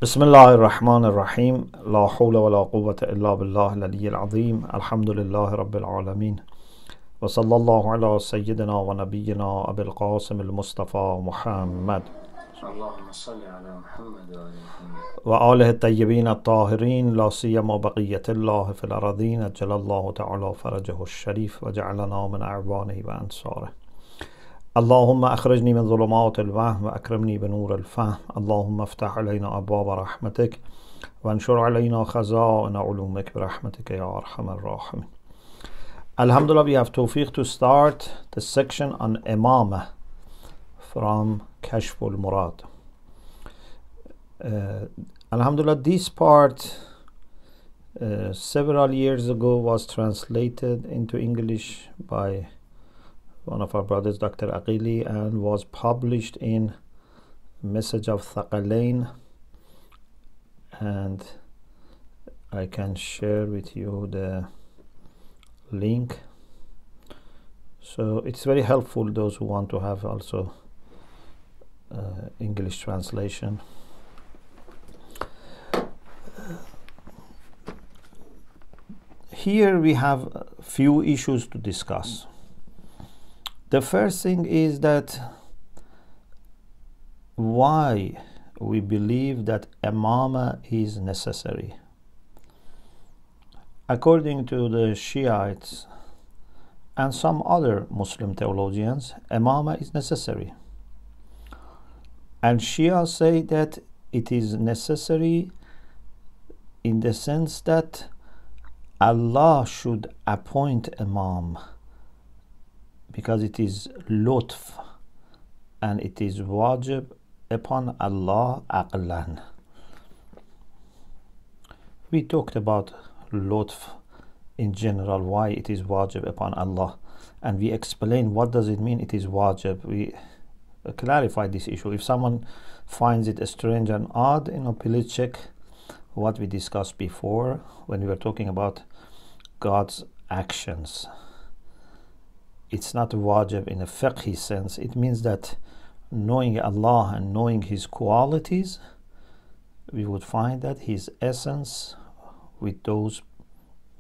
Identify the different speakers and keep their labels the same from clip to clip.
Speaker 1: بسم الله الرحمن الرحيم لا حول ولا قوة إلا بالله العلي العظيم الحمد لله رب العالمين وصلى الله على سيدنا ونبينا أبي القاسم المصطفى محمد
Speaker 2: اللهم صل على محمد وآل محمد
Speaker 1: وآله الطيبين الطاهرين لا سيما بقية الله في الأرضين أجل الله تعالى فرجه الشريف وجعلنا من أعوانه وأنصاره. اللهم أخرجني من ظلمات الوهم وأكرمني بنور الفهم. اللهم افتح علينا أبواب رحمتك وانشر علينا خزائن علومك برحمتك يا أرحم الراحمين. Alhamdulillah, we have tawfiq to start the section on Imamate from Kashf al-Murad. Alhamdulillah, this part several years ago was translated into English by one of our brothers, Dr. Aqili, and was published in Message of Thaqalain, and I can share with you the link. So it's very helpful those who want to have also English translation. Here we have a few issues to discuss. The first thing is that why we believe that Imamate is necessary. According to the Shiites and some other Muslim theologians, Imamate is necessary. And Shia say that it is necessary in the sense that Allah should appoint Imam, because it is lutf and it is wajib upon Allah aqlan. We talked about lutf in general, why it is wajib upon Allah, and we explained what does it mean it is wajib. We clarified this issue. If someone finds it strange and odd, please check what we discussed before when we were talking about God's actions. It's not wajib in a fiqhi sense. It means that knowing Allah and knowing His qualities, we would find that His essence with those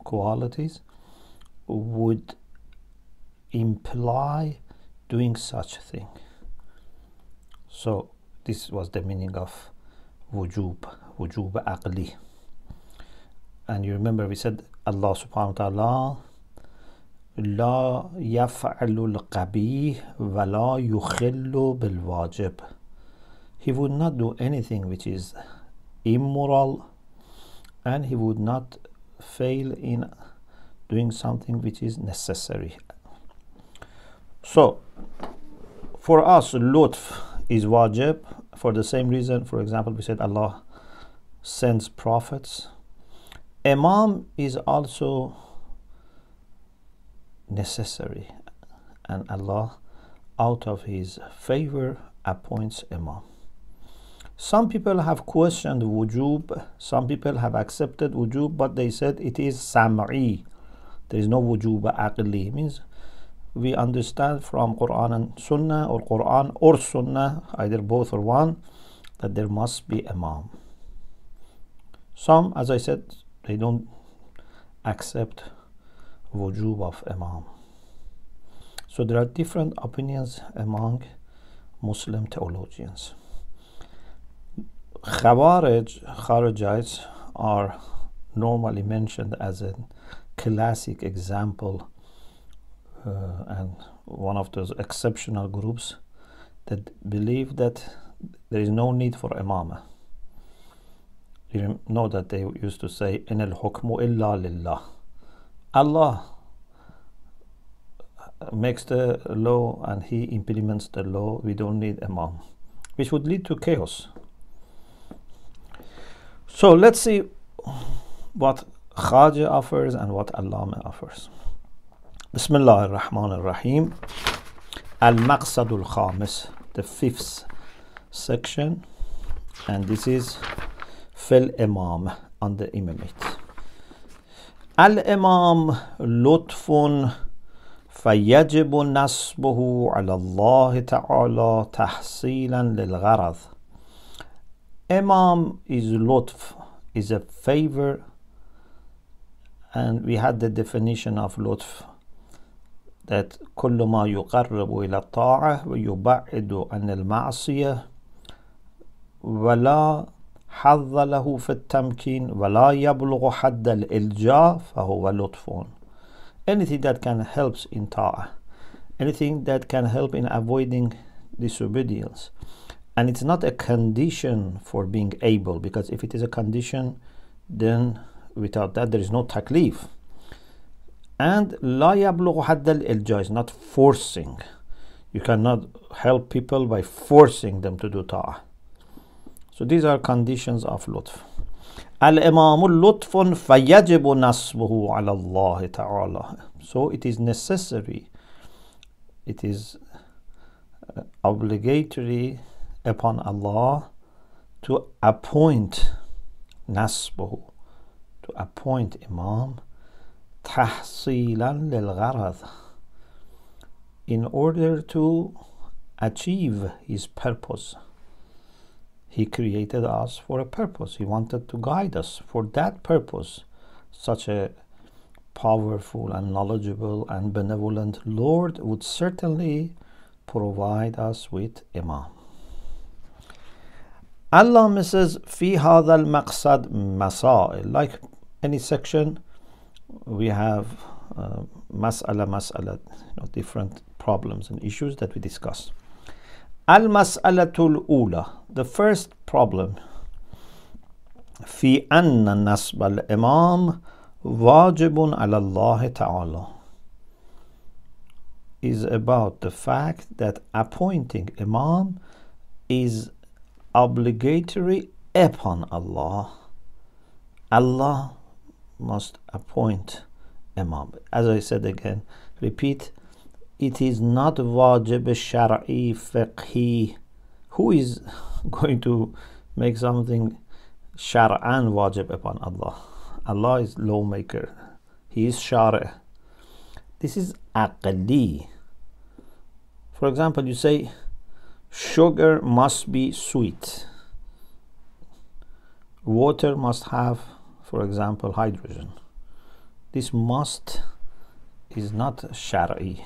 Speaker 1: qualities would imply doing such thing. So this was the meaning of wujub aqli. And you remember we said Allah subhanahu wa ta'ala لا يفعل القبيح ولا يخل بالواجب. He would not do anything which is immoral, and he would not fail in doing something which is necessary. So for us, lutf is wajib for the same reason. For example, we said Allah sends prophets. Imam is also necessary, and Allah out of His favor appoints Imam. Some people have questioned wujub, some people have accepted wujub, but they said it is sam'i. There is no wujub aqli. It means we understand from Quran and Sunnah, or Quran or Sunnah, either both or one, that there must be Imam. Some, as I said, they don't accept wujub of Imam. So there are different opinions among Muslim theologians. Kharijites are normally mentioned as a classic example and one of those exceptional groups that believe that there is no need for Imamah. You know that they used to say in al-hukmu illa lillah. Allah makes the law and He implements the law. We don't need Imam, which would lead to chaos. So let's see what Khaja offers and what Allama offers. Bismillah ar-Rahman ar-Rahim. Al-Maqsad al-Khamis, the fifth section, and this is fil Imam, on the Imamate. Al-Imam lutfun فيجب نصبه على الله تعالى تحصيلا للغرض. Imam is lutf, is a favor, and we had the definition of lutf that كل ما يقرب إلى الطاعة ويبعد عن المعصية ولا حظ له في التمكين ولا يبلغ حد الإلجاء فهو لطف. Anything that can help in ta'ah, anything that can help in avoiding disobedience, and it's not a condition for being able, because if it is a condition, then without that there is no taklif. And لا يبلغ حد الإلجاء is not forcing. You cannot help people by forcing them to do ta'ah. So these are conditions of lutf. الإمام لطف فيجب نصبه على الله تعالى. So it is necessary, it is obligatory upon Allah to appoint نصبه, to appoint Imam تحصيلا للغرض, in order to achieve his purpose. He created us for a purpose. He wanted to guide us for that purpose. Such a powerful and knowledgeable and benevolent Lord would certainly provide us with Imam. Allah says, في هذا المقصد مسائل. Like any section, we have mas'ala, different problems and issues that we discuss. Al-mas'alatul ula, the first problem, في أن نصب الإمام واجب على الله تعالى, is about the fact that appointing Imam is obligatory upon Allah. Allah must appoint Imam. As I said again, repeat, it is not wajib shar'i fiqhi. Who is going to make something shar'an wajib upon Allah? Allah is lawmaker. He is shari'. This is aqli. For example, you say sugar must be sweet. Water must have, for example, hydrogen. This must is not shari'.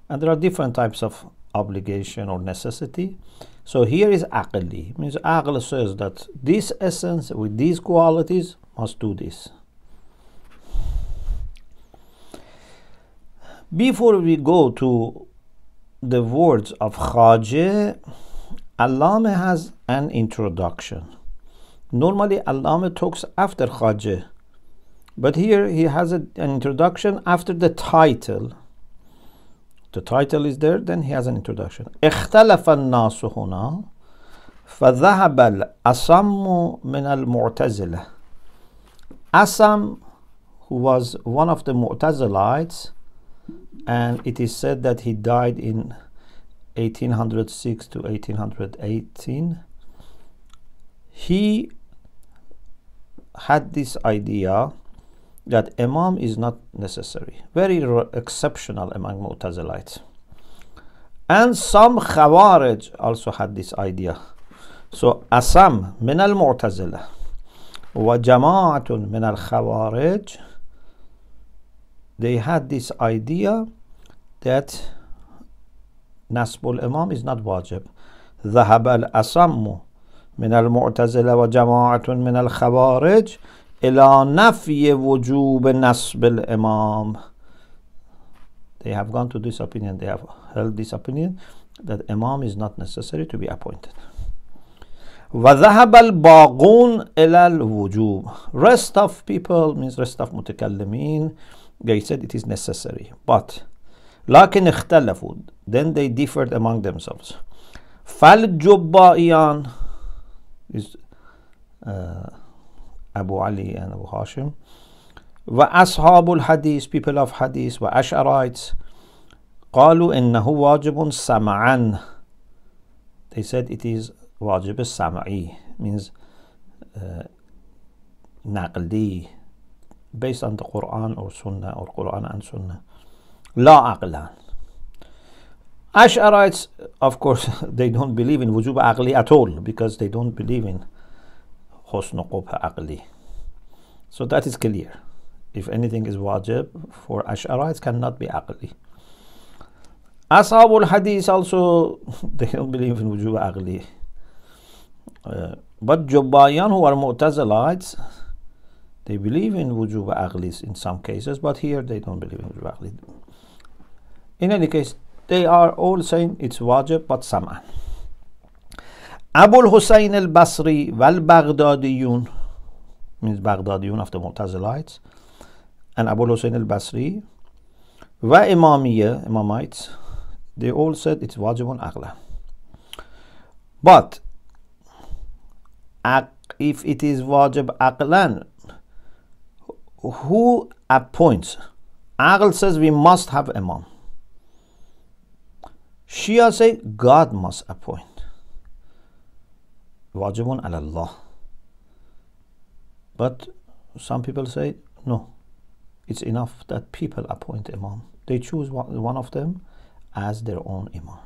Speaker 1: And there are different types of obligation or necessity. So here is aqli. Means aql says that this essence with these qualities must do this. Before we go to the words of Khajeh, Allama has an introduction. Normally Allama talks after Khajeh, but here he has an introduction after the title. The title is there, then he has an introduction. اختلف الناس هنا فذهب الأصم من المعتزلة. Asam, who was one of the Mu'tazilites, and it is said that he died in 1806 to 1818. He had this idea that Imam is not necessary. Very exceptional among Mu'tazilites. And some Khawarij also had this idea. So Asam min al-Mu'tazila wa jama'atun min al-Khawarij, they had this idea that Nasbul Imam is not wajib. ذهب الأصم من المعتزلة وجماعة من الخوارج إلى نفي وجوب نصب الإمام. They have gone to this opinion, they have held this opinion that Imam is not necessary to be appointed. وذهب الباقون إلى الوجوب. Rest of people, means rest of متكلمين, they said it is necessary. But لكن اختلفوا, then they differed among themselves. فالجبائيان is Abu Ali and Abu Hashim, وأصحاب الحديث, people of hadith, وأشعريtes, قالوا إنه واجب سمعا. They said it is واجب السمعي, means نقلي, based on the Quran or Sunnah, or Quran and Sunnah. لا عقلا. Ash'arites, of course, they don't believe in wujub aqli at all, because they don't believe in husn qubh aqli. So that is clear. If anything is wajib for Ash'arites, cannot be aqli. Ashabul Hadith also, they don't believe in wujub aqli. But Jubbayan, who are Mu'tazilites, they believe in wujub aqli in some cases, but here they don't believe in wujub aqli. In any case, they are all saying it's wajib, but sam'an. Abu al-Husayn al-Basri wal-Baghdadiyun, means Baghdadiyun of the Mu'tazilites, and Abu al-Husayn al-Basri wa Imamites, they all said it's wajibun aqlan. But if it is wajib aqlan, who appoints? Aql says we must have imam. Shia say God must appoint. Wajibun ala Allah. But some people say no, it's enough that people appoint imam. They choose one of them as their own imam.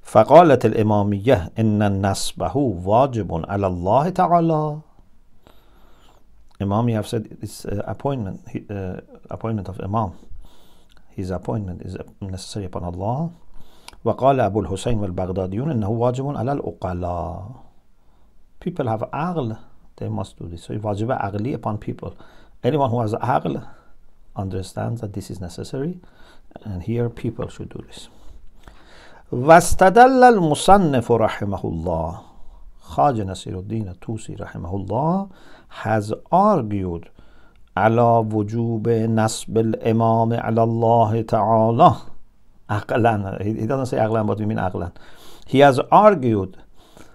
Speaker 1: فقالت الإمامية إن نصبه واجب على الله تعالى. Imam, you have said it's appointment of imam. His appointment is necessary upon Allah. وقال أبو الحسين والبغداديون إنه واجب على العقلاء. People have aql, they must do this. So it's wajib aqli upon people. Anyone who has aql understands that this is necessary, and here people should do this. واستدل المصنف رحمه الله, Khaja Nasiruddin Tusi رحمه الله has argued على وجوب نصب الإمام على الله تعالى aqlan. He doesn't say aqlan, but we mean aqlan. He has argued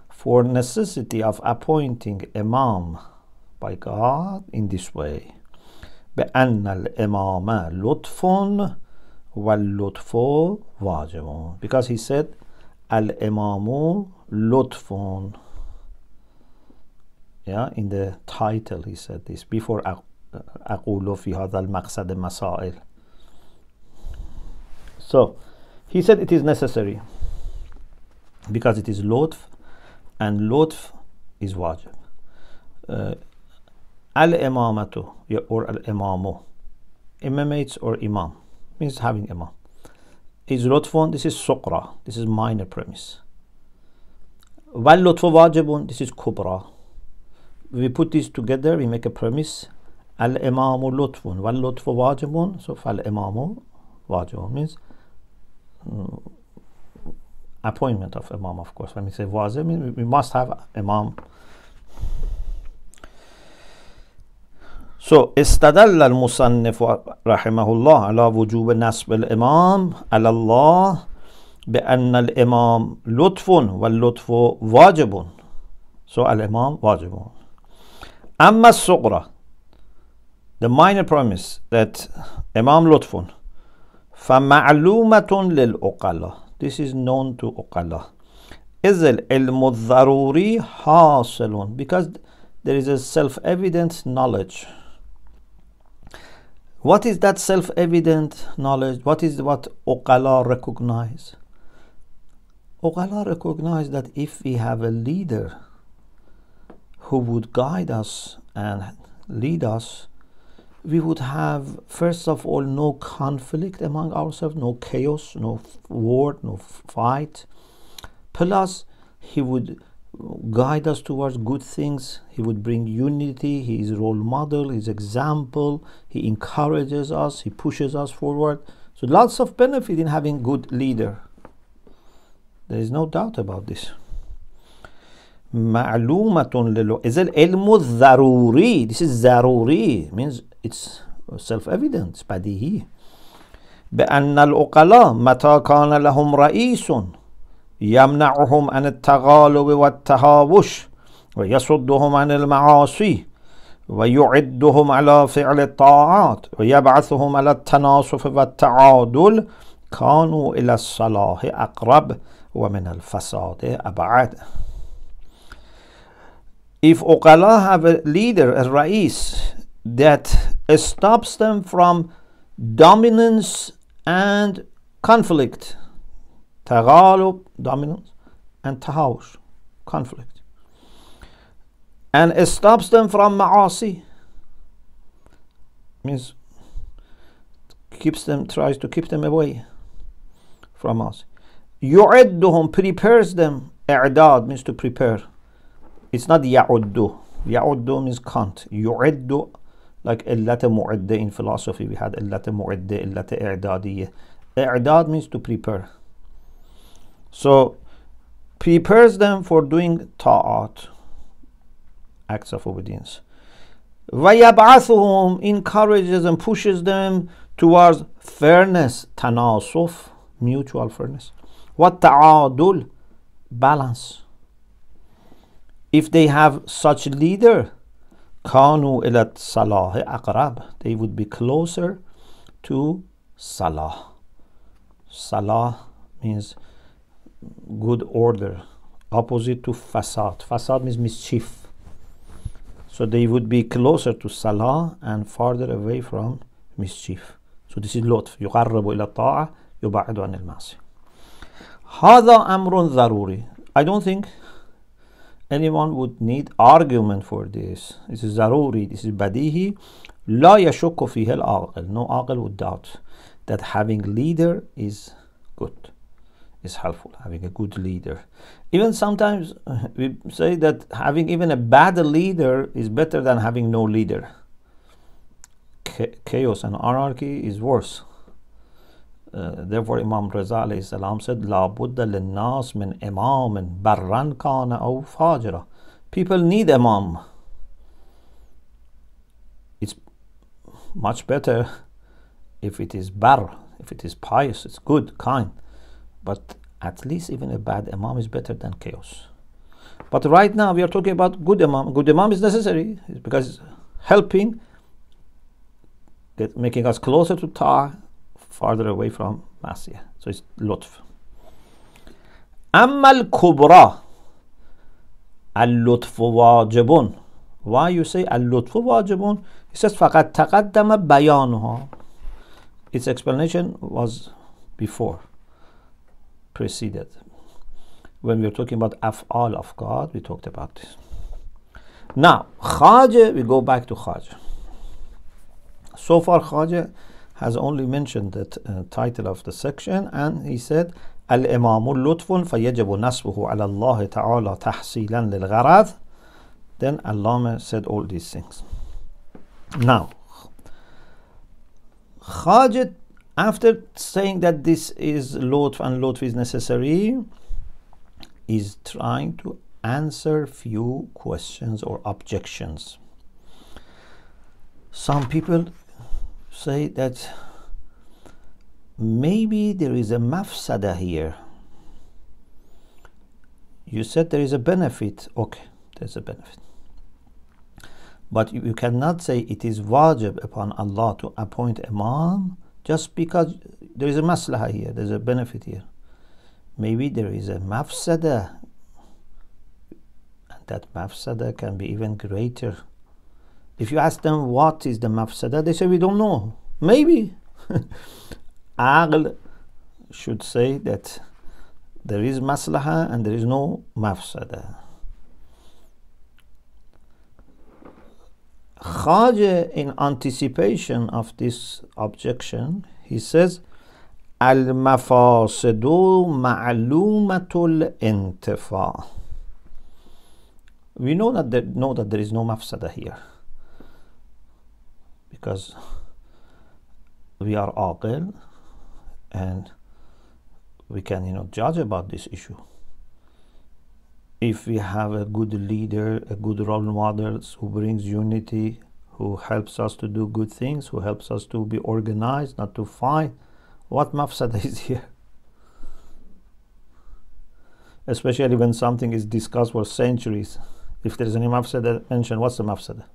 Speaker 1: for necessity of appointing imam by God in this way. بأن الإمام لطف واللطف واجب. Because he said al-imamu lutfun. Yeah, in the title he said this before أقول في هذا المقصد مسائل. So he said it is necessary because it is lutf, and lutf is wajib. Al-Imamatu or al-Imamu, imamates or imam, means having imam, is lutfun. This is suqra, this is minor premise. Wal lutfu wajibun, this is kubra. We put these together, we make a premise. Al-Imamu lutfun wal lutfu wajibun. So fal-Imamu wajibun means appointment of imam, of course. When we say wajib, we must have imam. So استدل المصنف رحمه الله على وجوب نصب الإمام على الله بأن الإمام لطف واللطف واجب. So الإمام واجب. أما الصغرى, the minor promise that إمام لطف فمعلومة للعقلاء. This is known to عقلاء. إذ العلم الضروري حاصل, because there is a self-evident knowledge. What is that self-evident knowledge? What is what uqala recognize? Uqala recognize that if we have a leader who would guide us and lead us, we would have, first of all, no conflict among ourselves, no chaos, no war, no fight. Plus, he would guide us towards good things. He would bring unity. He is role model, his example. He encourages us, he pushes us forward. So lots of benefit in having good leader. There is no doubt about this. معلومة is العلم الضروري. This is ضروري, means it's self-evident, it's بديهي. بأن العقلاء متى كان لهم رئيس يمنعهم عن التغالب والتهاوش ويصدهم عن المعاصي ويعدهم على فعل الطاعات ويبعثهم على التناصف والتعادل كانوا إلى الصلاح أقرب ومن الفساد أبعد. If uqala have a leader, a rais, that stops them from dominance and conflict. تغالب, dominance, and tahawush, conflict. And stops them from ma'asi, means tries to keep them away from us. يعدهم, prepares them. إعداد means to prepare. It's not يعد. يعد means can't. يعد, like اللة معدة in philosophy. We had اللة معدة, اللة إعدادية. إعداد means to prepare. So prepares them for doing ta'at, acts of obedience. ويبعثهم, encourages and pushes them towards fairness, tanasuf, mutual fairness. والتعادل, balance. If they have such leader, كانوا إلى الصلاح أقرب, they would be closer to salah. Salah means good order, opposite to fasad. Fasad means mischief. So they would be closer to salah and farther away from mischief. So this is لطف. يقرب إلى الطاعة يبعد عن المعصية. هذا أمر ضروري. I don't think anyone would need argument for this. This is ضروري. This is بديهي. لا يشك فيه العاقل. No عاقل would doubt that having leader is good, is helpful, having a good leader. Even sometimes we say that having even a bad leader is better than having no leader. Chaos and anarchy is worse. Therefore Imam Raza alayhi salam said, لا بد للناس من إمام برًا كان أو فاجرا. People need imam. It's much better if it is bar, if it is pious, it's good, kind. But at least even a bad imam is better than chaos. But right now we are talking about good imam. Good imam is necessary because it's helping, making us closer to ta'ah, farther away from masiyah. So it's lutf. أما الكبرى اللطف واجب. Why you say اللطف واجب? He says فقد تقدم بيانها. Its explanation was before, preceded. When we were talking about af'al of God, we talked about this. Now, Khaja, we go back to Khaja. So far, Khaja has only mentioned the title of the section, and he said, الإمام لطف فيجب نصبه على الله تعالى تحصيلا للغرض. Then Allama said all these things. Now, Khaja, after saying that this is lutf and lutf is necessary, is trying to answer few questions or objections. Some people say that maybe there is a mafsada here. You said there is a benefit. Okay, there's a benefit. But you cannot say it is wajib upon Allah to appoint imam just because there is a maslaha here, there's a benefit here. Maybe there is a mafsada, and that mafsada can be even greater. If you ask them what is the mafsada, they say we don't know. Maybe. Aql should say that there is maslaha and there is no mafsada. Khaja, in anticipation of this objection, he says, al-mafasidu ma'lumatul intifa. We know that there is no mafsada here, because we are aqil and we can judge about this issue. If we have a good leader, a good role model who brings unity, who helps us to do good things, who helps us to be organized, not to fight, what mafsada is here? Especially when something is discussed for centuries. If there is any mafsada mentioned, what's the mafsada?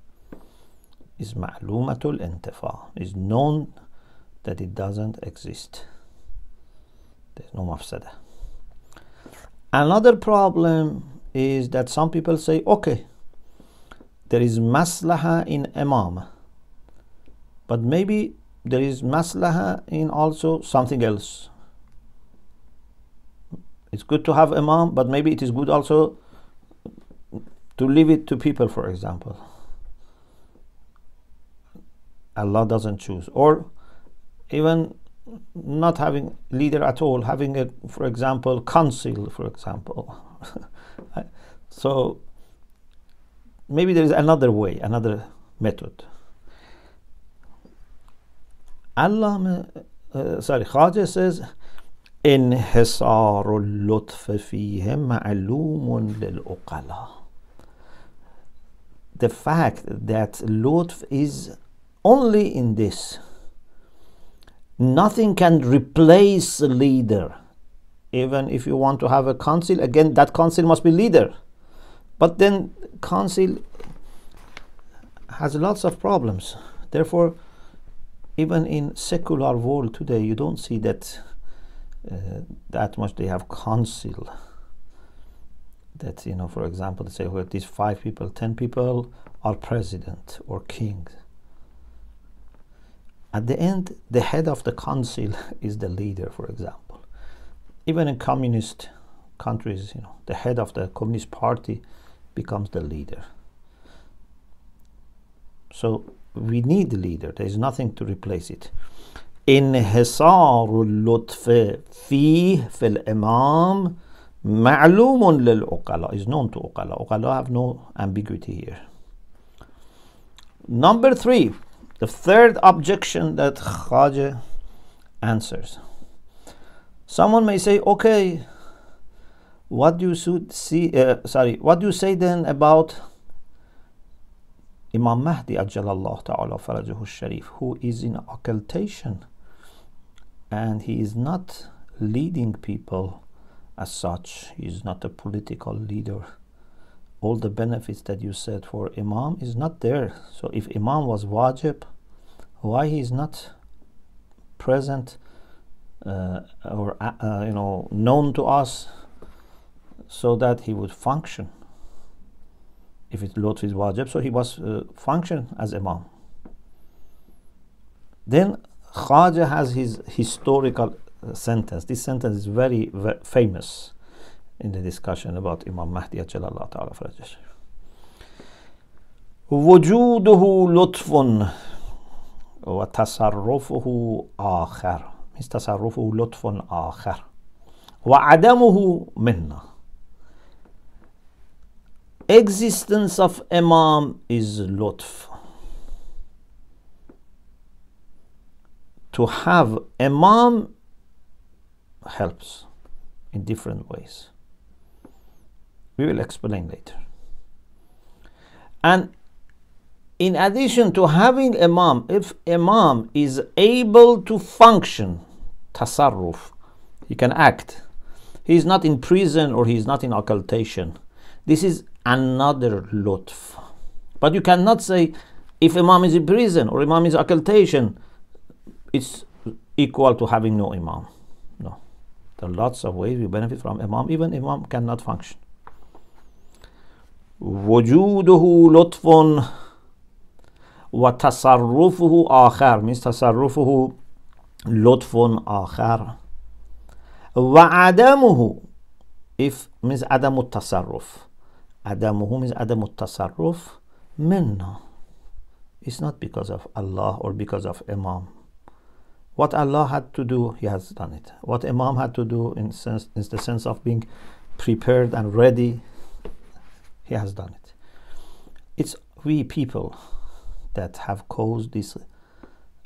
Speaker 1: It's ma'lumatul intifa. It's known that it doesn't exist. There's no mafsada. Another problem is that some people say, okay, there is maslaha in imam, but maybe there is maslaha in also something else. It's good to have imam, but maybe it is good also to leave it to people, for example. Allah doesn't choose. Or even not having leader at all, having a, for example, council, for example. So maybe there is another way, another method. Khaja says, انحصار اللطف فيه معلوم للعقلاء. The fact that lutf is only in this, nothing can replace the leader. Even if you want to have a council, again that council must be leader, but then council has lots of problems. Therefore, even in secular world today, you don't see that that much they have council. That, you know, for example, they say, well, these 5 people, 10 people are president or king. At the end, the head of the council is the leader, for example. Even in communist countries, you know, the head of the Communist Party becomes the leader. So we need the leader. There is nothing to replace it. انحصار اللطف فيه في الإمام معلوم للعقلاء is known to عقلاء. عقلاء have no ambiguity here. Number 3, the third objection that Khaja answers. Someone may say, okay, what do you what do you say then about Imam Mahdi ajjalallahu ta'ala farajahu sharif, who is in occultation and he is not leading people as such. He is not a political leader. All the benefits that you said for Imam is not there. So if Imam was wajib, why he is not present or you know, known to us so that he would function? If it's lutf is wajib, so he was function as Imam. Then Khaja has his historical sentence. This sentence is very, very famous in the discussion about Imam Mahdi ajjalallahu ta'ala farajahu. ووجوده لطف وتصرفه آخر. His تصرفه لطف آخر وعدمه منه. Existence of Imam is lutf. To have Imam helps in different ways. We will explain later. And in addition to having Imam, if Imam is able to function, tasarruf, he can act. He is not in prison or he is not in occultation. This is another lutf. But you cannot say if Imam is in prison or Imam is occultation, it's equal to having no Imam. No. There are lots of ways we benefit from Imam. Even Imam cannot function. وجوده لطف وتصرفه آخر means تصرفه لطف آخر وعدمه if means عدم التصرف. عدمه means عدم التصرف منه. It's not because of Allah or because of Imam. What Allah had to do, He has done it. What Imam had to do in the sense of being prepared and ready, He has done it. It's we people that have caused this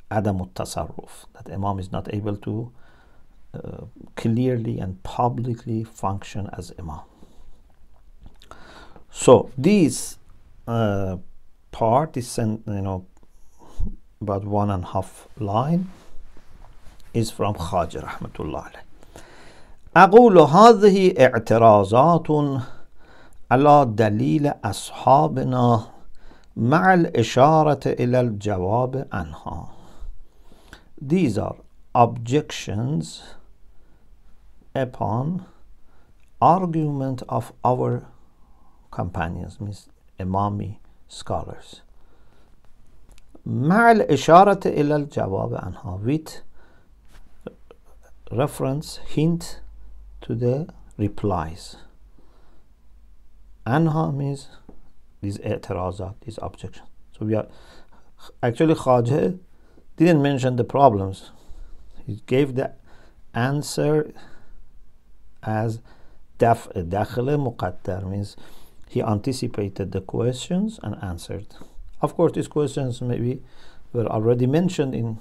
Speaker 1: Adam al-Tasarruf, that Imam is not able to clearly and publicly function as Imam. So this part is, about 1.5 line, is from Khaja rahmatullah alayh. أقول هذه اعتراضات على دليل أصحابنا مع الإشارة إلى الجواب عنها. These are objections upon argument of our companions, means Imami scholars. مع الإشارة إلى الجواب عنها, with reference, hint to the replies. عنها means these اعتراضات, these objections. So we are actually Khajah didn't mention the problems. He gave the answer as dakhil muqaddar, means he anticipated the questions and answered. Of course, these questions maybe were already mentioned in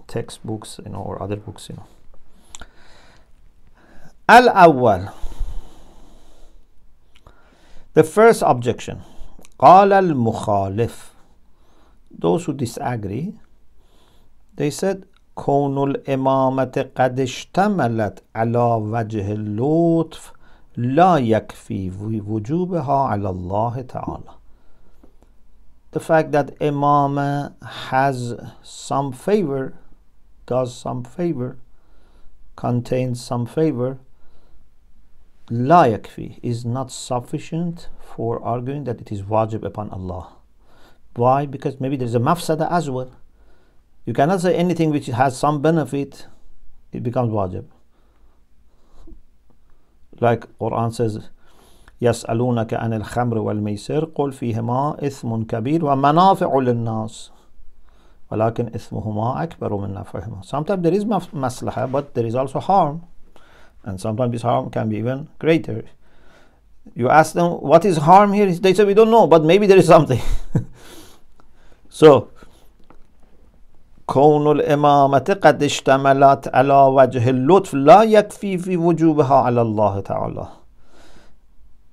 Speaker 1: textbooks, or other books, Al-awwal, the first objection. قال المخالف, those who disagree, they said كون الإمامة قد اشتملت على وجه اللطف لا يكفي وجوبها على الله تعالى. The fact that Imamate has some favor, does some favor, contains some favor, لا يكفي, is not sufficient for arguing that it is wajib upon Allah. Why? Because maybe there is a mafsada as well. You cannot say anything which has some benefit, it becomes wajib. Like Quran says, يسألونك عن الخمر والميسر قل فيهما إثم كبير ومنافع للناس ولكن إثمهما أكبر من نفعهما. Sometimes there is maslaha, but there is also harm, and sometimes this harm can be even greater. You ask them what is harm here, they say we don't know, but maybe there is something. So كون الإمامة قد اشتملت على وجه اللطف لا يكفي في وجوبها على الله تعالى.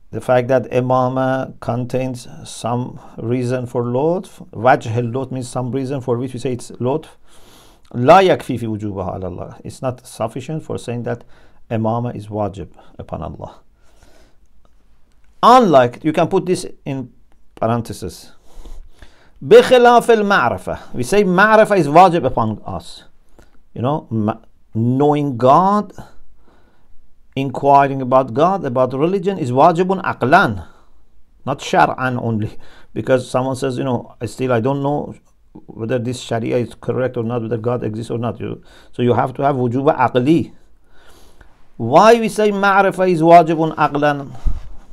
Speaker 1: The fact that Imamate contains some reason for lutf, wajh al-lutf means some reason for which we say it's lutf, لا يكفي في وجوبها على الله. It's not sufficient for saying that Imamate is wajib upon Allah. Unlike, you can put this in parenthesis, بخلاف المعرفة, we say ma'rifah is wajib upon us. Knowing God, inquiring about God, about religion is wajibun aqlan, not shar'an only. Because someone says, still I don't know whether this sharia is correct or not, whether God exists or not. So you have to have wujuba aqli. Why we say ma'rifah is wajibun aqlan?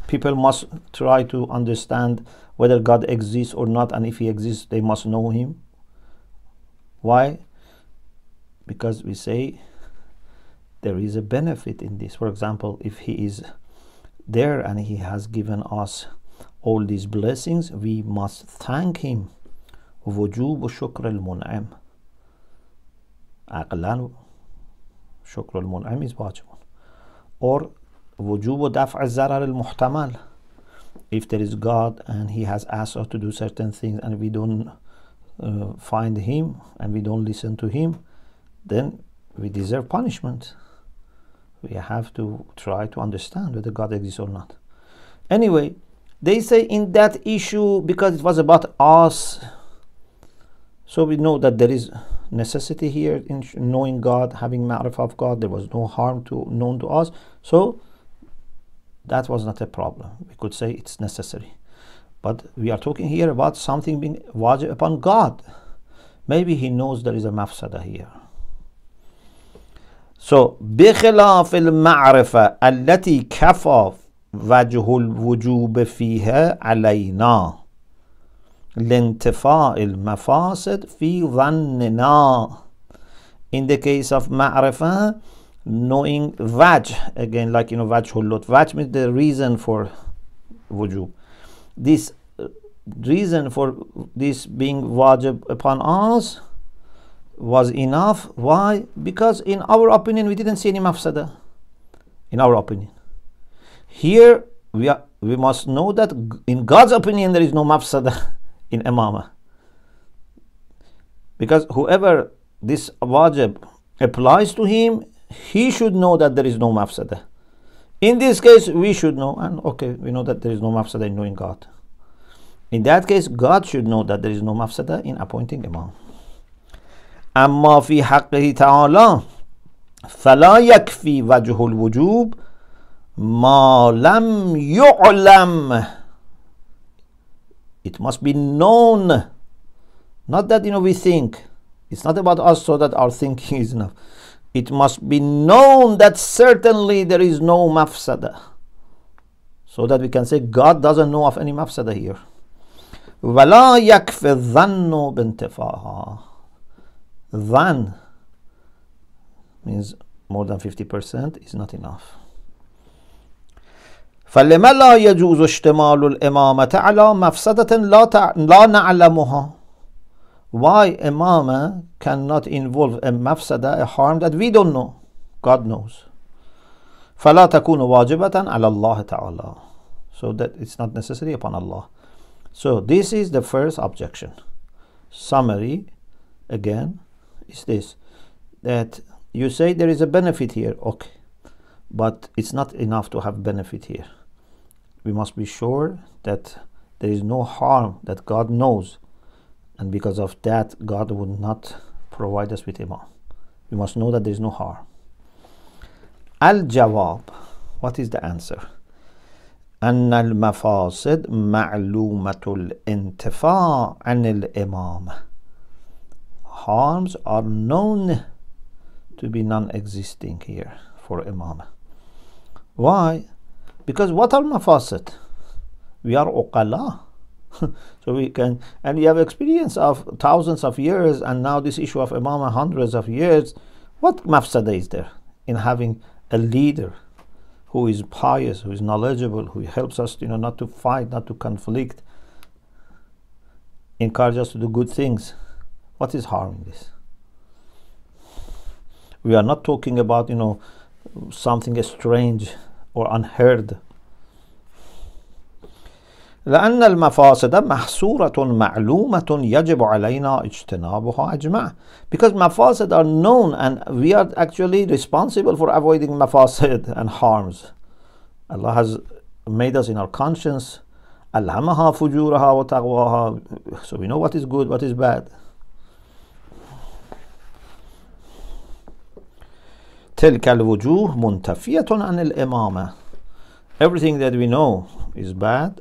Speaker 1: People must try to understand whether God exists or not, and if he exists, they must know him. Why? Because we say there is a benefit in this. For example, if he is there and he has given us all these blessings, we must thank him. ووجوب شكر المنعم. عقلا شكر المنعم is واجب. Or وجوب دفع الضرر المحتمل. If there is God and he has asked us to do certain things and we don't find him and we don't listen to him, then we deserve punishment. We have to try to understand whether God exists or not. Anyway, they say in that issue, because it was about us, so we know that there is necessity here in knowing God, having ma'rifah of God. There was no harm known to us, so that was not a problem. We could say it's necessary. But we are talking here about something being wajib upon God. Maybe he knows there is a mafsada here. So بخلاف المعرفة التي كفى وجه الوجوب فيها علينا الانتفاء المفاسد في ظننا. In the case of ma'rifah, knowing wajh, again, like wajh al-lutf. Wajh means the reason for wujub. This reason for this being wajib upon us was enough. Why? Because in our opinion we didn't see any mafsada. In our opinion, here we must know that in God's opinion there is no mafsada in imamah, because whoever this wajib applies to him, he should know that there is no mafsada. In this case we should know, and okay, we know that there is no mafsada in knowing God. In that case God should know that there is no mafsada in appointing imam. أما في حقه تعالى فلا يكفي وجه الوجوب ما لم يعلم. It must be known Not that, we think. It's not about us so that our thinking is enough. It must be known that certainly there is no mafsada. So that we can say God doesn't know of any mafsada here. وَلَا يَكْفِ الظَّنُّ بِانْتِفَاهَا. Dhan means more than 50% is not enough. فَلِمَ لَا يَجُوزُ اشْتِمَالُ الْإِمَامَةِ عَلَى مَفْسَدَةٍ لَا نَعْلَمُهَا. Why Imamah cannot involve a mafsada, a harm that we don't know. God knows. فَلَا تَكُونُ وَاجِبَةً عَلَى اللَّهِ تَعَالَى. So that it's not necessary upon Allah. So this is the first objection. Summary, again, is this. That you say there is a benefit here, okay. But it's not enough to have benefit here. We must be sure that there is no harm that God knows. And because of that, God would not provide us with Imam. We must know that there is no harm. Al-Jawab. What is the answer? أن المفاسد معلومة الانتفاء عن الإمام. Harms are known to be non-existing here for Imam. Why? Because what are mafasid? We are uqala. So we can, and we have experience of thousands of years, and now this issue of Imam hundreds of years. What mafsada is there in having a leader who is pious, who is knowledgeable, who helps us, not to fight, not to conflict, encourage us to do good things? What is harm in this? We are not talking about, something strange or unheard. لأن المفاسد محصورة معلومة يجب علينا اجتنابها أجمع. Because mafasid are known, and we are actually responsible for avoiding mafasid and harms. Allah has made us in our conscience. ألهمها فجورها وتقواها. So we know what is good, what is bad. تلك الوجوه منتفية عن الإمامة. Everything that we know is bad,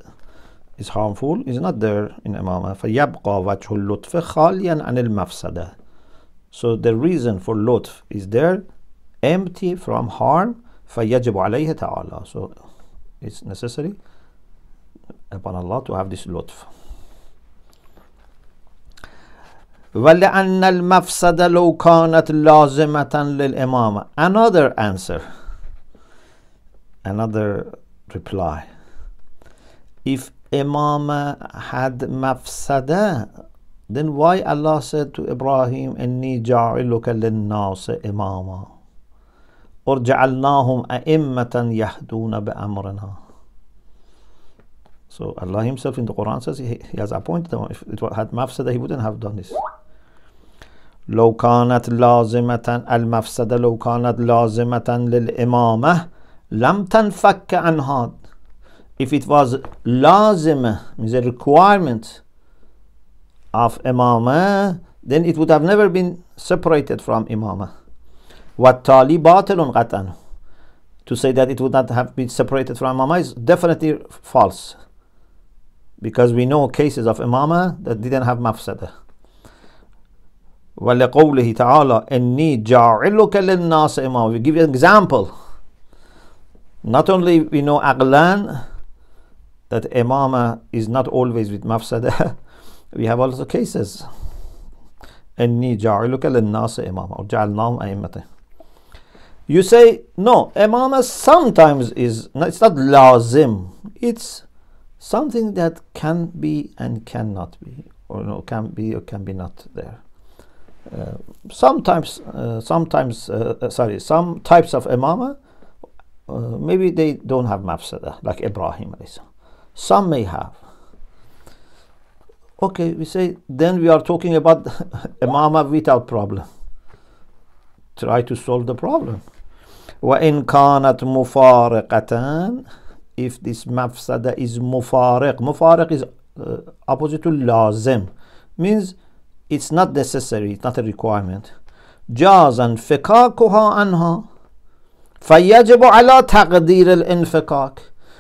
Speaker 1: is harmful, is not there in Imamah. فَيَبْقَى وَجْهُ اللطف خاليا عن المفسدة. So the reason for lutf is there, empty from harm. فَيَجِبُ عَلَيْهِ تَعَالَى. So it's necessary upon Allah to have this lutf. وَلِأَنَّ الْمَفْسَدَ لَوْ كَانَتْ لَازِمَةً لِلْإِمَامَةِ. Another answer, another reply. If Imamah had mafsada, then why Allah said to Ibrahim, إِنِّي جَاعِلُكَ لِلنَّاسِ إِمَامًا, or جَعَلْنَاهُمْ أَئِمَّةً يَهْدُونَ بِأَمْرِنَا? So Allah Himself in the Quran says He has appointed them. If it had mafsada, He wouldn't have done this. لو كانت لازمة المفسدة لو كانت لازمة للإمامة لم تنفك عنها. If it was lazim, means a requirement of Imamah, then it would have never been separated from Imamah. وَالتَّالِي بَاطِلٌ قَطْعًا. To say that it would not have been separated from Imamah is definitely false, because we know cases of Imamah that didn't have mafsada. وَلِقَوْلِهِ تَعَالَى إِنِّي جَاعِلُكَ لِلنَّاسِ إِمَامًا. We give you an example. Not only we know aqlan that Imamah is not always with mafsada, we have also cases. إِنِّي جَاعِلُكَ لِلنَّاسِ إِمَامًا or جَعَلْنَاهُمْ أَئِمَّةً. You say, no, Imamah sometimes is, it's not lazim. It's something that can be and cannot be, or can be or can be not there. Some types of Imamah, maybe they don't have mafsada, like Ibrahim. Some may have. Okay, we say, then we are talking about Imamah without problem. Try to solve the problem. وَإِنْ كَانَتْ مُفَارِقَةً. If this mafsada is mufariq. Mufariq is opposite to lazim. Means it's not necessary, it's not a requirement. جَازًا فِكَاكُهَا عَنْهَا فَيَجِبُ عَلَى تَقْدِيرِ الْإِنْفِكَاك.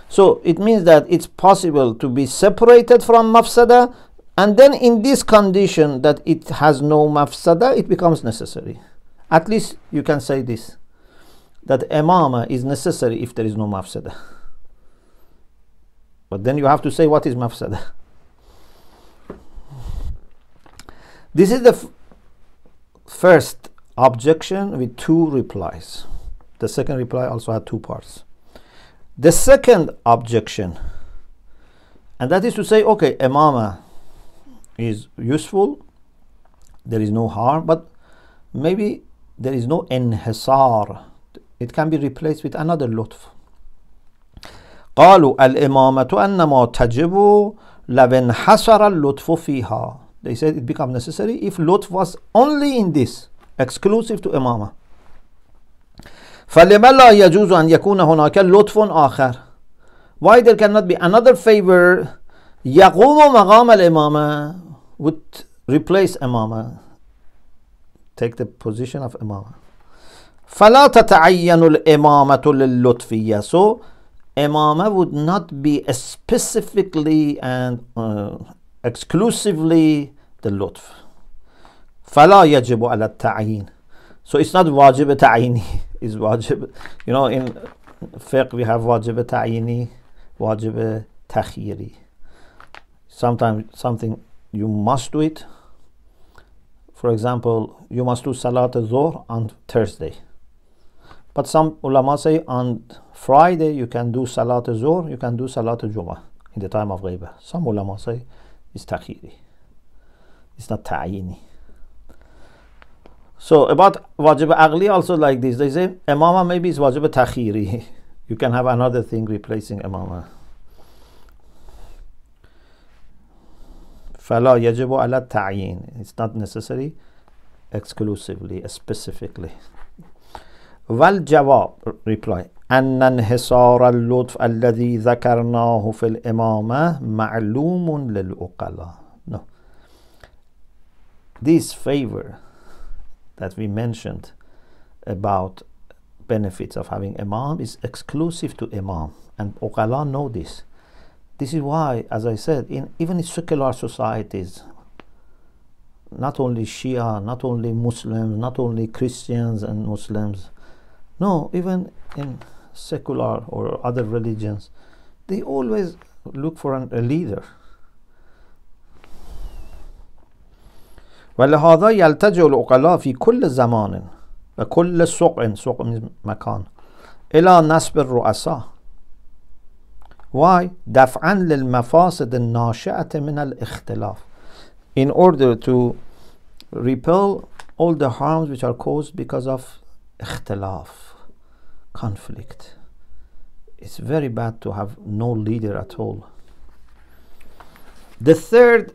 Speaker 1: So it means that it's possible to be separated from mafsada, And then in this condition that it has no mafsada, it becomes necessary. At least you can say this, that imama is necessary if there is no mafsada. But then you have to say what is mafsada. This is the first objection with two replies. The second reply also had two parts. The second objection, and that is to say, okay, imama is useful, there is no harm, but maybe there is no انحصار. It can be replaced with another لطف. قالوا الإمامة أنما تجب لو انحصر اللطف فيها. They said it becomes necessary if لطف was only in this, exclusive to imama. فلما لا يجوز أن يكون هناك لطف آخر. Why there cannot be another favor يقوم مقام الإمامة, would replace imama, take the position of imama. فلا تتعين الإمامة للطفية. So imama would not be specifically and exclusively the لطف. فلا يجب على التعيين. So it's not واجب تعييني, it's واجب, you know, in fiqh we have واجب تعييني, واجب تخييري. Sometimes something you must do it. For example, you must do Salat al-Zuhr on Thursday. But some ulama say on Friday you can do Salat al-Zuhr, you can do Salat al-Jum'ah in the time of Ghaibah. Some ulama say it's takhiri. It's not ta'yini. So about wajib aqli also like this. They say imama maybe is wajib takhiri. You can have another thing replacing imama. فلا يجب على التعيين. It's not necessary exclusively, specifically. والجواب reply أن انحصار اللطف الذي ذكرناه في الإمامة معلوم للعقلاء. No. This favor that we mentioned about benefits of having imam is exclusive to imam, and uqala know this. This is why, as I said, even in secular societies, not only Shia, not only Muslims, not only Christians and Muslims, no, even in secular or other religions, they always look for a leader. ولهذا يلتجئ العقلاء في كل زمان وكل سوق مكان إلى نصب الرؤساء. Why? دفعا للمفاسد الناشئة من الاختلاف. In order to repel all the harms which are caused because of اختلاف, conflict. It's very bad to have no leader at all. The third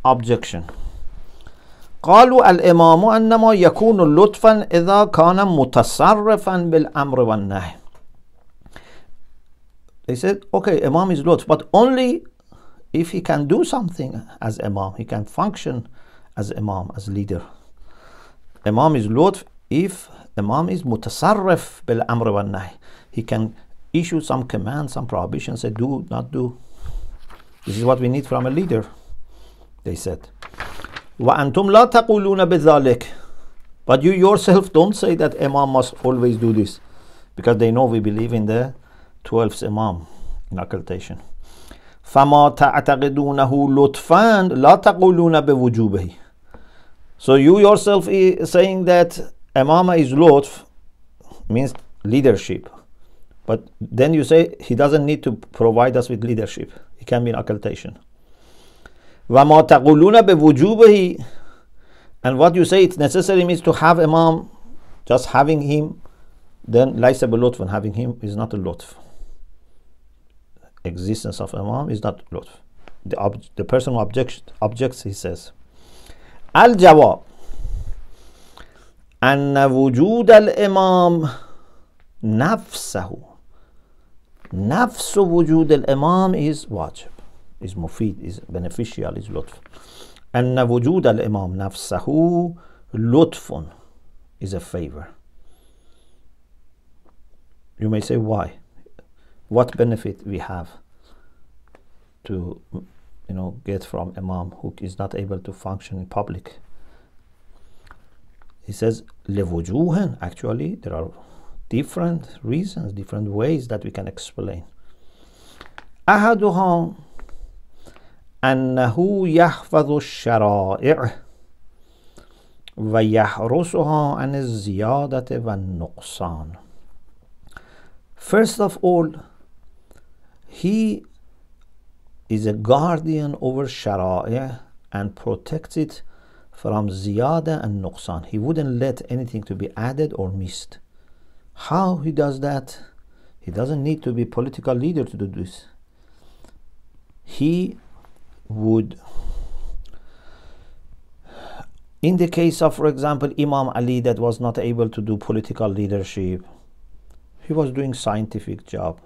Speaker 1: objection. قالوا الإمام أنما يكون لطفا إذا كان متصرفا بالأمر والنهي. They said, okay, imam is lutf, but only if he can do something as imam, he can function as imam, as leader. Imam is lutf if imam is mutasarrif bil amr wal nahy. He can issue some command, some prohibition, say do, not do. This is what we need from a leader, they said. وَأَنْتُمْ لَا تَقُولُونَ بِذَلِكَ. But you yourself don't say that imam must always do this, because they know we believe in the 12th imam in occultation. فَمَا تَعْتَقِدُونَهُ لُطْفًا لَا تَقُولُونَ بِوُجُوبِهِ. So you yourself is saying that imama is lutf, means leadership. But then you say he doesn't need to provide us with leadership. He can be in occultation. وَمَا تَقُولُونَ بِوُجُوبِهِ. And what you say it's necessary means to have imam, just having him, then لَيْسَ بِلُطْفٍ, and having him is not a lutf. Existence of imam is not lutf. The person who objects, he says, الجواب أن وجود الإمام نفسه, نفس وجود الإمام is واجب, is مفيد, is beneficial, is لطف. أن وجود الإمام نفسه لطف is a favor. You may say, why? What benefit we have to get from Imam who is not able to function in public. He says لوجوه. Actually there are different reasons, different ways that we can explain. أحدها أنه يحفظ الشرائع ويحرسها عن الزيادة والنقصان. First of all, he is a guardian over shara'i and protects it from ziyada and nuqsan. He wouldn't let anything to be added or missed. How he does that? He doesn't need to be political leader to do this. He would, in the case of, for example, Imam Ali, that was not able to do political leadership, he was doing scientific job.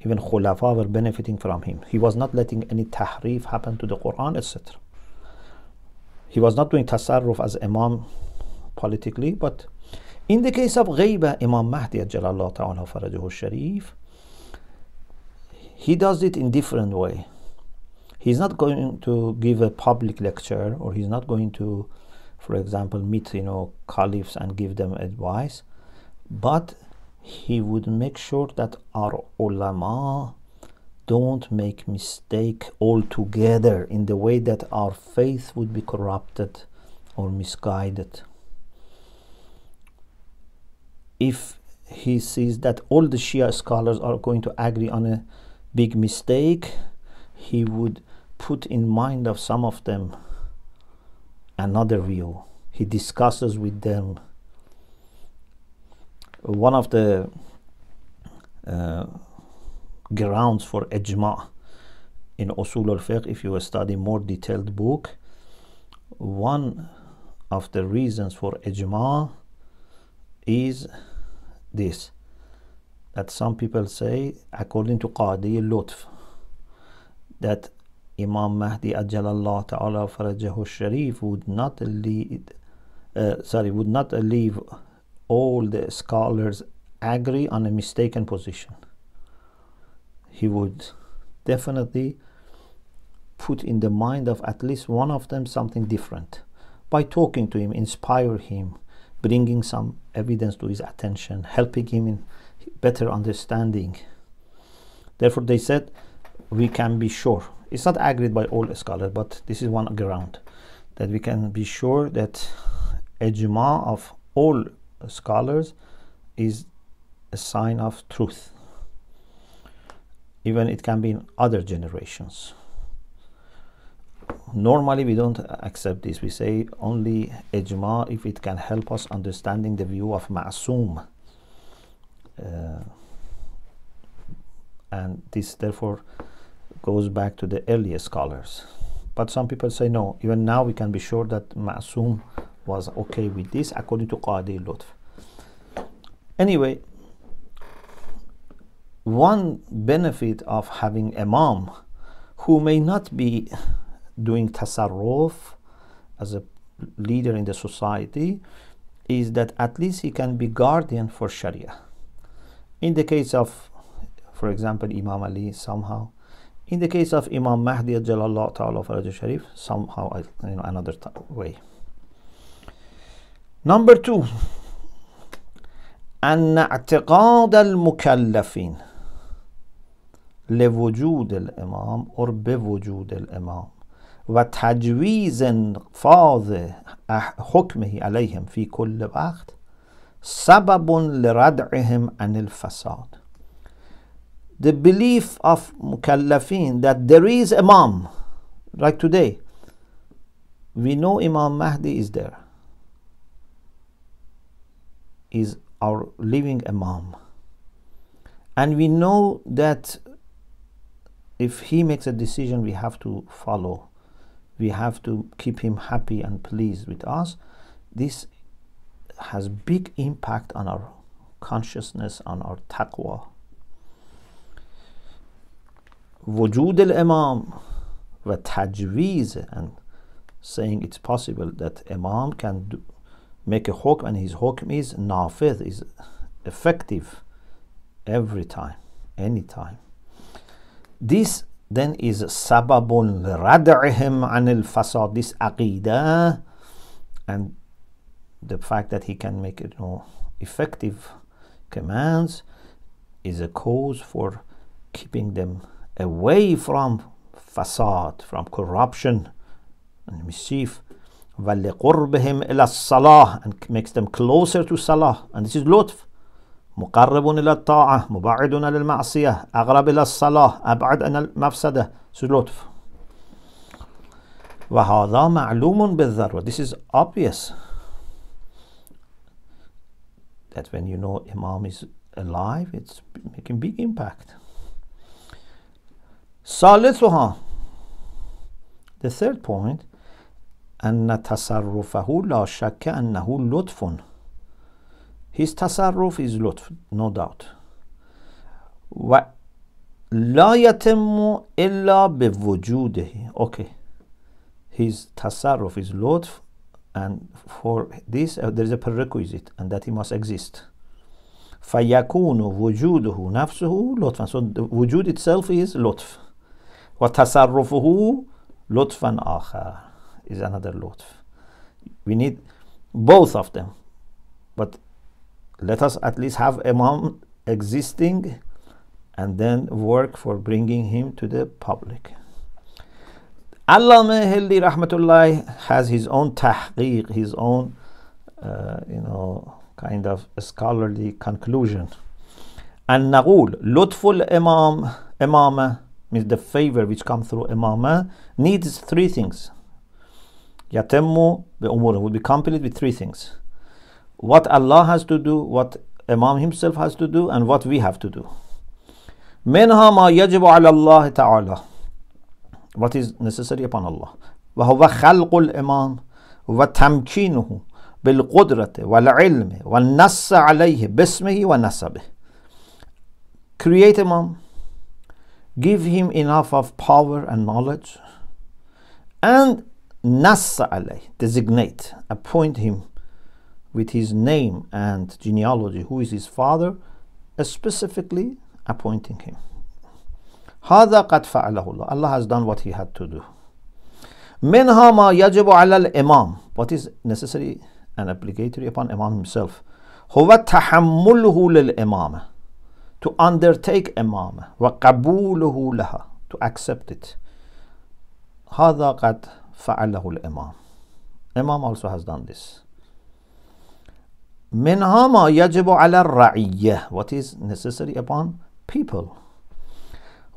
Speaker 1: Even Khulafa were benefiting from him. He was not letting any tahrif happen to the Quran, etc. He was not doing tasarruf as Imam politically, but in the case of Ghaiba, Imam Mahdi Ajjalallahu Ta'ala Farajahu Sharif, he does it in different way. He's not going to give a public lecture, or he's not going to, for example, meet caliphs and give them advice, but he would make sure that our ulama don't make mistake altogether in the way that our faith would be corrupted or misguided. If he sees that all the Shia scholars are going to agree on a big mistake, he would put in mind of some of them another view. He discusses with them. One of the grounds for ijma in Usul al-Fiqh, if you study more detailed book, one of the reasons for ijma is this, that some people say, according to Qadi al-Lutf, that Imam Mahdi Ajjalallahu Ta'ala Farajahu Sharif would not leave all the scholars agree on a mistaken position. He would definitely put in the mind of at least one of them something different. By talking to him, inspire him, bringing some evidence to his attention, helping him in better understanding. Therefore they said, we can be sure, it's not agreed by all scholars, but this is one ground, that we can be sure that ijma of all scholars is a sign of truth. Even it can be in other generations. Normally we don't accept this. We say only ijma if it can help us understanding the view of Ma'soom. And this therefore goes back to the earlier scholars. But some people say no, even now we can be sure that Ma'soom was okay with this according to Qadi Lutf. Anyway, one benefit of having Imam who may not be doing tasarruf as a leader in the society is that at least he can be guardian for Sharia. In the case of, for example, Imam Ali, somehow. In the case of Imam Mahdi Ajjalallahu Ta'ala Farajahu Sharif, somehow another way. Number 2, أن اعتقاد المكلفين لوجود الإمام أو بوجود الإمام وتجويز انفاذ حكمه عليهم في كل وقت سبب لردعهم عن الفساد. The belief of mukallafin that there is Imam, like today, we know Imam Mahdi is there, is our living Imam, and we know that if he makes a decision we have to follow, we have to keep him happy and pleased with us. This has big impact on our consciousness, on our taqwa. Wujud al-Imam wa tajweez, and saying it's possible that Imam can make a hukm and his hukm is nafidh, is effective every time, anytime. This then is sababun لردعهم عن الفساد. This aqidah and the fact that he can make effective commands is a cause for keeping them away from fasad, from corruption and mischief. وَلِقُرْبِهِمْ إِلَى الصَّلَاةِ, and makes them closer to salah. And this is لطف. مقرب إلى الطاعة مبعد إلى المعصية أقرب إلى الصلاة أبعد عن المفسدة. This is لطف. وهذا معلوم بالذروة. This is obvious that when you know Imam is alive, it's making big impact. ثالثها, the third point, أن تصرفه لا شك أنه لطف. His tasarruf is لطف, no doubt. ولا يتم إلا بوجوده. Okay, his tasarruf is لطف, and for this there is a prerequisite, and that he must exist. فيكون وجوده نفسه لطفا. So the wujud itself is لطف. وتصرفه لطفا آخر is another لطف. We need both of them, but let us at least have Imam existing and then work for bringing him to the public. Allama Hilli Rahmatullah has his own tahqiq, his own kind of scholarly conclusion. And naqul lutful imama means the favor which comes through imama needs three things. Yatemmu bi umur will be complete with three things: what Allah has to do, what Imam himself has to do, and what we have to do. منها ما يجب على الله تعالى, what is necessary upon Allah. وهو خلق الإمام وتمكينه بالقدرة والعلم والنص عليه باسمه ونسبه. Create Imam, give him enough of power and knowledge, and نص عليه, designate, appoint him with his name and genealogy, who is his father, specifically appointing him. هذا قد فعله الله. Allah has done what he had to do. منها ما يجب على الإمام, what is necessary and obligatory upon Imam himself. هو تحمله للإمامة, to undertake إمامة, وقبوله لها, to accept it. هذا قد فعله الإمام. Imam also has done this. منها ما يجب على الرعية, what is necessary upon people.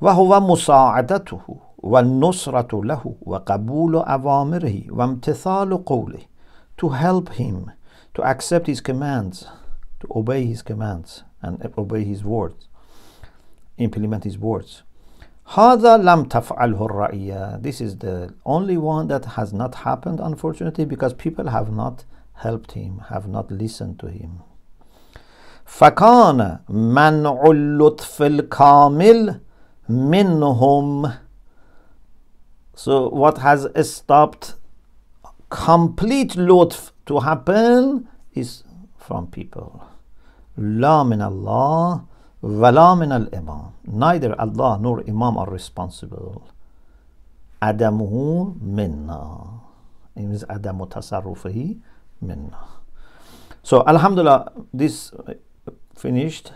Speaker 1: وهو مساعدته والنصرة له وقبول أوامره وامتثال قوله, to help him, to accept his commands, to obey his commands and obey his words, implement his words. هذا لم تفعله الرعية. This is the only one that has not happened, unfortunately, because people have not helped him, have not listened to him. فكان منع اللطف الكامل منهم. So what has stopped complete lutf to happen is from people. لا من الله ولا من الإمام. Neither Allah nor Imam are responsible. عدمه منا. It means عدم تصرفه منا. So Alhamdulillah, this finished.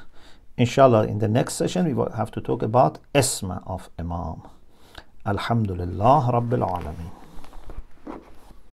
Speaker 1: Inshallah, in the next session we will have to talk about Isma of Imam. Alhamdulillah Rabbil Alameen.